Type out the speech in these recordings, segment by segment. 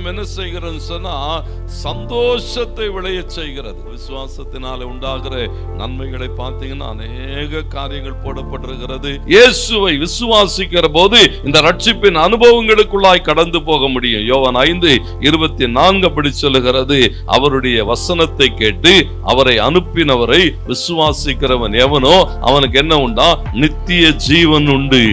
விசுவாசம் என்ன செய்கிறது சொன்னா சந்தோஷத்தை விளைய செய்கிறது. விசுவாசத்தினால உண்டாகிற நன்மைகளை பார்த்தீங்கன்னா அநேக காரியங்கள் போடப்பட்டிருக்கிறது. இயேசுவை விசுவாசிக்கிற போது இந்த ரட்சிப்பின் அனுபவங்களுக்குள்ளாய் கடந்து போக முடியும். யோவான் 5:24 அப்படி சொல்லுகிறது, அவருடைய வசனத்தை கேட்டு அவரை அனுப்பினவரை விசுவாசிக்கிறவன் எவனோ அவனுக்கு என்ன உண்டா? நித்திய ஜீவன் உண்டு.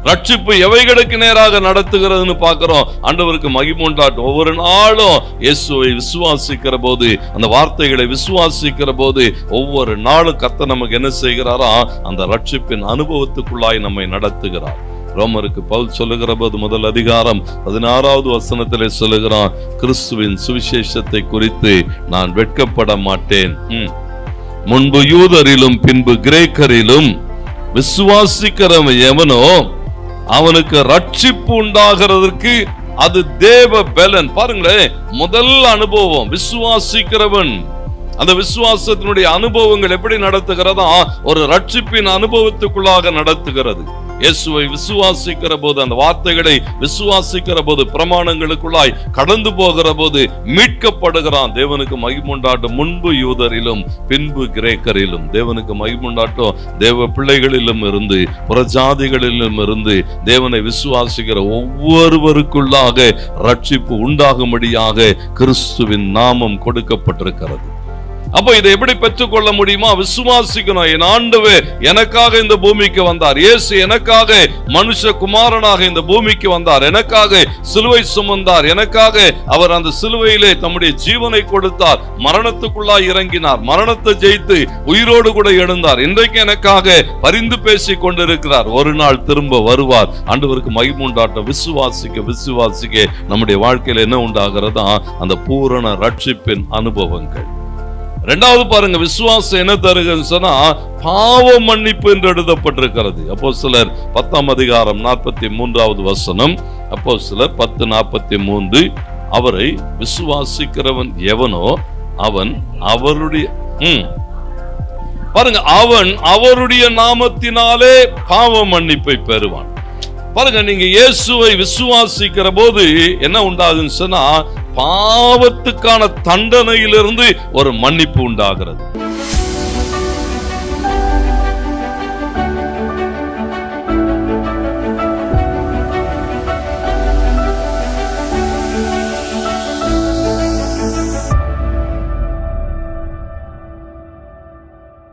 ரட்சிப்பு எவைகளுக்கு நேராக நடத்துகிறதுன்னு பார்க்கிறோம். ஆண்டவருக்கு மகிமை உண்டாட்டும். ஒவ்வொரு நாளும் இயேசுவை விசுவாசிக்கிற போது, அந்த வார்த்தைகளை விசுவாசிக்கிற போது, ஒவ்வொரு நாளும் கர்த்தர் நமக்கு என்ன செய்கிறாரா? அந்த ரட்சிப்பின் அனுபவத்துக்குள்ளாய் நம்மை நடத்துகிறார். ரோமருக்கு பவுல் சொல்லுகிற போது முதல் அதிகாரம் 16வது வசனத்திலே சொல்லுகிறான், கிறிஸ்துவின் சுவிசேஷத்தை குறித்து நான் வெட்கப்பட மாட்டேன். முன்பு யூதரிலும் பின்பு கிரேக்கரிலும் விசுவாசிக்கிறவன் எவனோ அவனுக்கு ரட்சிப்பு உண்டாகிறதற்கு அது தேவ பலன். பாருங்களேன், முதல் அனுபவம் விசுவாசிக்கிறவன். அந்த விசுவாசத்தினுடைய அனுபவங்கள் எப்படி நடத்துகிறதா? ஒரு ரட்சிப்பின் அனுபவத்துக்குள்ளாக நடத்துகிறது. இயேசுவை விசுவாசிக்கிற போது, அந்த வார்த்தைகளை விசுவாசிக்கிற போது, பிரமாணங்களுக்குள்ளாய் கடந்து போகிற போது மீட்கப்படுகிறான். தேவனுக்கு மகிமுண்டாட்டும். முன்பு யூதரிலும் பின்பு கிரேக்கரிலும், தேவனுக்கு மகிமுண்டாட்டும். தேவ பிள்ளைகளிலும் இருந்து புறஜாதிகளிலும் இருந்து தேவனை விசுவாசிக்கிற ஒவ்வொருவருக்குள்ளாக ரட்சிப்பு உண்டாகும்படியாக கிறிஸ்துவின் நாமம் கொடுக்கப்பட்டிருக்கிறது. அப்ப இதை எப்படி பெற்றுக்கொள்ள முடியுமா? விசுவாசிக்கணும். என் ஆண்டவர் எனக்காக இந்த பூமிக்கு வந்தார். இயேசு எனக்காக மனுஷ குமாரனாக இந்த பூமிக்கு வந்தார். எனக்காக சிலுவை சுமந்தார். எனக்காக அவர் அந்த சிலுவையிலே தம்முடைய ஜீவனை கொடுத்தார். மரணத்துக்குள்ளாய் இறங்கினார். மரணத்தை ஜெயித்து உயிரோடு கூட எழுந்தார். இன்றைக்கு எனக்காக பரிந்து பேசிக் கொண்டிருக்கிறார். ஒரு நாள் திரும்ப வருவார். ஆண்டவருக்கு மகிமை உண்டாட்டும். விசுவாசிக்க விசுவாசிக்க நம்முடைய வாழ்க்கையில் என்ன உண்டாகிறதா? அந்த பூரண ரட்சிப்பின் அனுபவங்கள். இரண்டாவது பாருங்க, விசுவாசம் என்ன தருகிறது சொன்னா பாவ மன்னிப்பு என்று எழுதப்பட்டிருக்கிறது. அப்போஸ்தலர் 10ஆம் அதிகாரம் 43வது வசனம். அப்போஸ்தலர் 10:43, அவரை விசுவாசிக்கிறவன் எவனோ அவன் அவருடைய பாருங்க, அவன் அவருடைய நாமத்தினாலே பாவ மன்னிப்பை பெறுவான். பாருங்க, நீங்க இயேசுவை விசுவாசிக்கிற போது என்ன உண்டாகுன்னு சொன்னா பாவத்துக்கான தண்டனையிலிருந்து ஒரு மன்னிப்பு உண்டாகிறது.